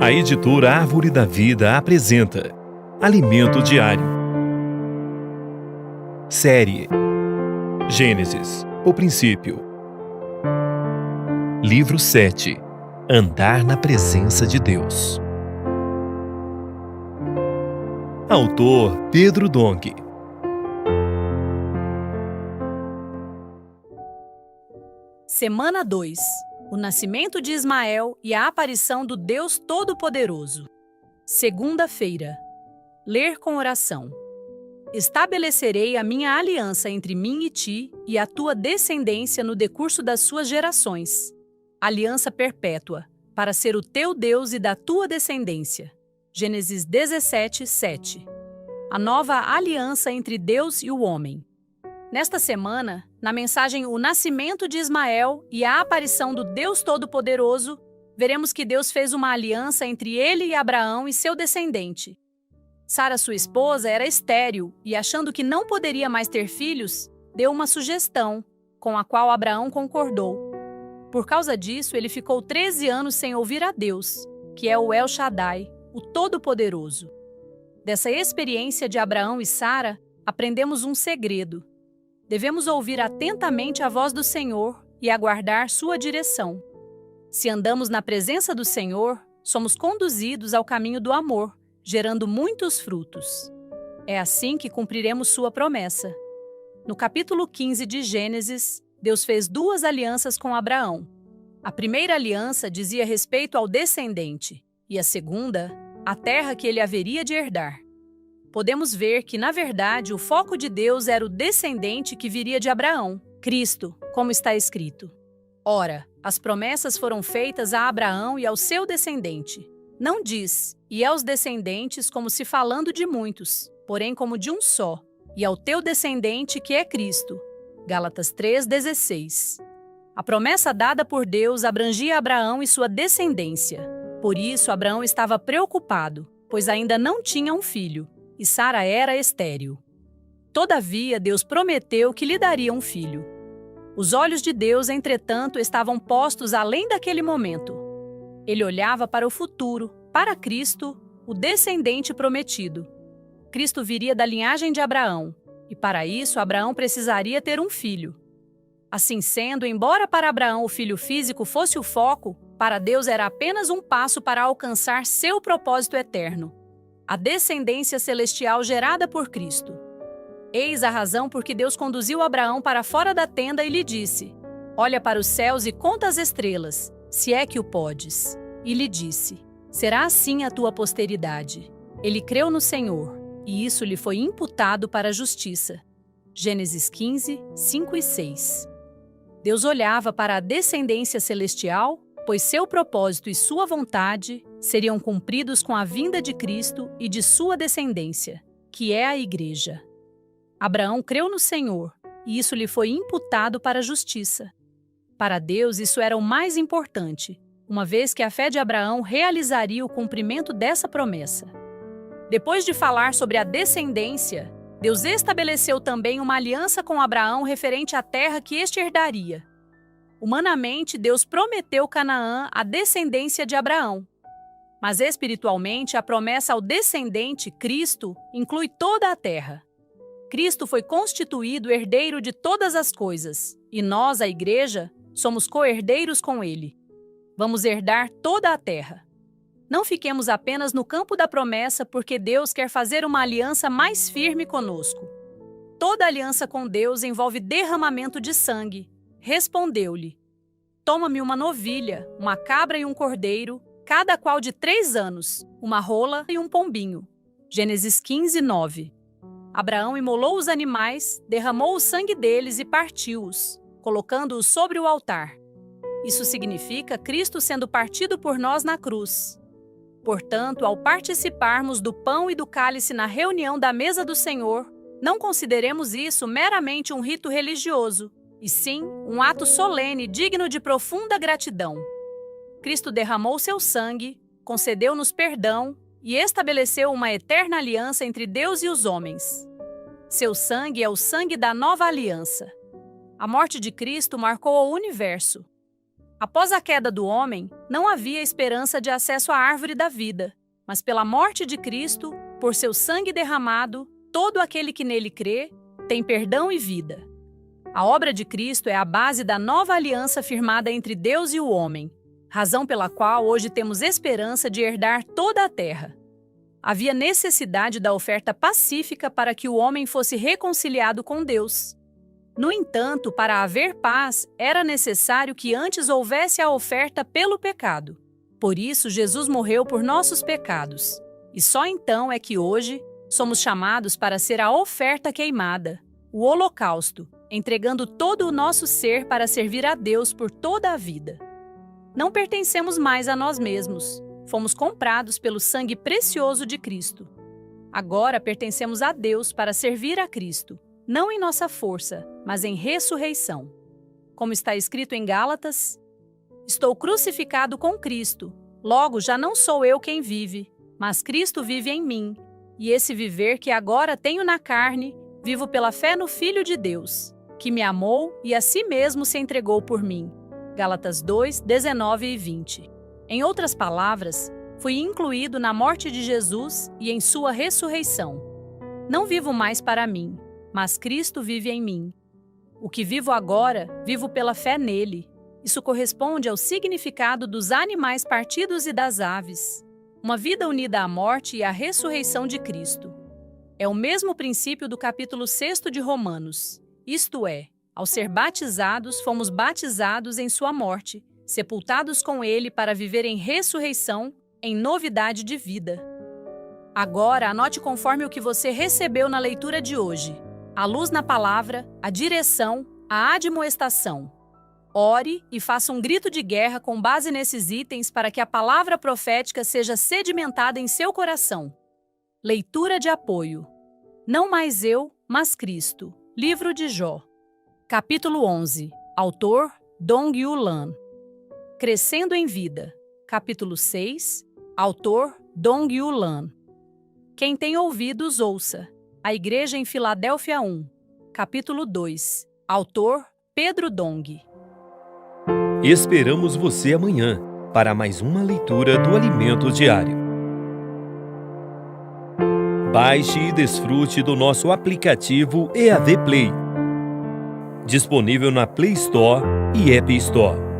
A editora Árvore da Vida apresenta Alimento Diário. Série Gênesis, o princípio. Livro 7. Andar na presença de Deus. Autor Pedro Dong. Semana 2. O nascimento de Ismael e a aparição do Deus Todo-Poderoso. Segunda-feira. Ler com oração. Estabelecerei a minha aliança entre mim e ti e a tua descendência no decurso das suas gerações. Aliança perpétua, para ser o teu Deus e da tua descendência. Gênesis 17, 7. A nova aliança entre Deus e o homem. Nesta semana, na mensagem O Nascimento de Ismael e a Aparição do Deus Todo-Poderoso, veremos que Deus fez uma aliança entre ele e Abraão e seu descendente. Sara, sua esposa, era estéril e, achando que não poderia mais ter filhos, deu uma sugestão, com a qual Abraão concordou. Por causa disso, ele ficou 13 anos sem ouvir a Deus, que é o El Shaddai, o Todo-Poderoso. Dessa experiência de Abraão e Sara, aprendemos um segredo. Devemos ouvir atentamente a voz do Senhor e aguardar sua direção. Se andamos na presença do Senhor, somos conduzidos ao caminho do amor, gerando muitos frutos. É assim que cumpriremos sua promessa. No capítulo 15 de Gênesis, Deus fez 2 alianças com Abraão. A primeira aliança dizia respeito ao descendente, e a segunda, a terra que ele haveria de herdar. Podemos ver que, na verdade, o foco de Deus era o descendente que viria de Abraão, Cristo, como está escrito. Ora, as promessas foram feitas a Abraão e ao seu descendente. Não diz, e aos descendentes como se falando de muitos, porém como de um só, e ao teu descendente que é Cristo. Gálatas 3,16. A promessa dada por Deus abrangia Abraão e sua descendência. Por isso, Abraão estava preocupado, pois ainda não tinha um filho. E Sara era estéril. Todavia, Deus prometeu que lhe daria um filho. Os olhos de Deus, entretanto, estavam postos além daquele momento. Ele olhava para o futuro, para Cristo, o descendente prometido. Cristo viria da linhagem de Abraão, e para isso Abraão precisaria ter um filho. Assim sendo, embora para Abraão o filho físico fosse o foco, para Deus era apenas um passo para alcançar seu propósito eterno. A descendência celestial gerada por Cristo. Eis a razão por que Deus conduziu Abraão para fora da tenda e lhe disse: olha para os céus e conta as estrelas, se é que o podes. E lhe disse: será assim a tua posteridade. Ele creu no Senhor, e isso lhe foi imputado para a justiça. Gênesis 15, 5 e 6. Deus olhava para a descendência celestial, pois seu propósito e sua vontade seriam cumpridos com a vinda de Cristo e de sua descendência, que é a Igreja. Abraão creu no Senhor, e isso lhe foi imputado para a justiça. Para Deus, isso era o mais importante, uma vez que a fé de Abraão realizaria o cumprimento dessa promessa. Depois de falar sobre a descendência, Deus estabeleceu também uma aliança com Abraão referente à terra que este herdaria. Humanamente, Deus prometeu Canaã à descendência de Abraão. Mas espiritualmente, a promessa ao descendente, Cristo, inclui toda a terra. Cristo foi constituído herdeiro de todas as coisas, e nós, a Igreja, somos co-herdeiros com ele. Vamos herdar toda a terra. Não fiquemos apenas no campo da promessa, porque Deus quer fazer uma aliança mais firme conosco. Toda aliança com Deus envolve derramamento de sangue. Respondeu-lhe: toma-me uma novilha, uma cabra e um cordeiro, cada qual de 3 anos, uma rola e um pombinho. Gênesis 15, 9. Abraão imolou os animais, derramou o sangue deles e partiu-os, colocando-os sobre o altar. Isso significa Cristo sendo partido por nós na cruz. Portanto, ao participarmos do pão e do cálice na reunião da mesa do Senhor, não consideremos isso meramente um rito religioso, e sim um ato solene digno de profunda gratidão. Cristo derramou seu sangue, concedeu-nos perdão e estabeleceu uma eterna aliança entre Deus e os homens. Seu sangue é o sangue da nova aliança. A morte de Cristo marcou o universo. Após a queda do homem, não havia esperança de acesso à árvore da vida, mas pela morte de Cristo, por seu sangue derramado, todo aquele que nele crê tem perdão e vida. A obra de Cristo é a base da nova aliança firmada entre Deus e o homem, razão pela qual hoje temos esperança de herdar toda a terra. Havia necessidade da oferta pacífica para que o homem fosse reconciliado com Deus. No entanto, para haver paz, era necessário que antes houvesse a oferta pelo pecado. Por isso, Jesus morreu por nossos pecados. E só então é que hoje somos chamados para ser a oferta queimada, o holocausto, entregando todo o nosso ser para servir a Deus por toda a vida. Não pertencemos mais a nós mesmos. Fomos comprados pelo sangue precioso de Cristo. Agora pertencemos a Deus para servir a Cristo, não em nossa força, mas em ressurreição. Como está escrito em Gálatas, estou crucificado com Cristo, logo já não sou eu quem vive, mas Cristo vive em mim, e esse viver que agora tenho na carne, vivo pela fé no Filho de Deus, que me amou e a si mesmo se entregou por mim. Gálatas 2, 19 e 20. Em outras palavras, fui incluído na morte de Jesus e em sua ressurreição. Não vivo mais para mim, mas Cristo vive em mim. O que vivo agora, vivo pela fé nele. Isso corresponde ao significado dos animais partidos e das aves. Uma vida unida à morte e à ressurreição de Cristo. É o mesmo princípio do capítulo 6 de Romanos. Isto é, ao ser batizados, fomos batizados em sua morte, sepultados com ele para viver em ressurreição, em novidade de vida. Agora, anote conforme o que você recebeu na leitura de hoje. A luz na palavra, a direção, a admoestação. Ore e faça um grito de guerra com base nesses itens para que a palavra profética seja sedimentada em seu coração. Leitura de apoio. Não mais eu, mas Cristo. Livro de Jó. Capítulo 11. Autor, Dong-Yu Lan. Crescendo em Vida. Capítulo 6. Autor, Dong-Yu Lan. Quem tem ouvidos, ouça. A Igreja em Filadélfia 1. Capítulo 2. Autor, Pedro Dong. Esperamos você amanhã para mais uma leitura do Alimento Diário. Baixe e desfrute do nosso aplicativo EAD Play, disponível na Play Store e App Store.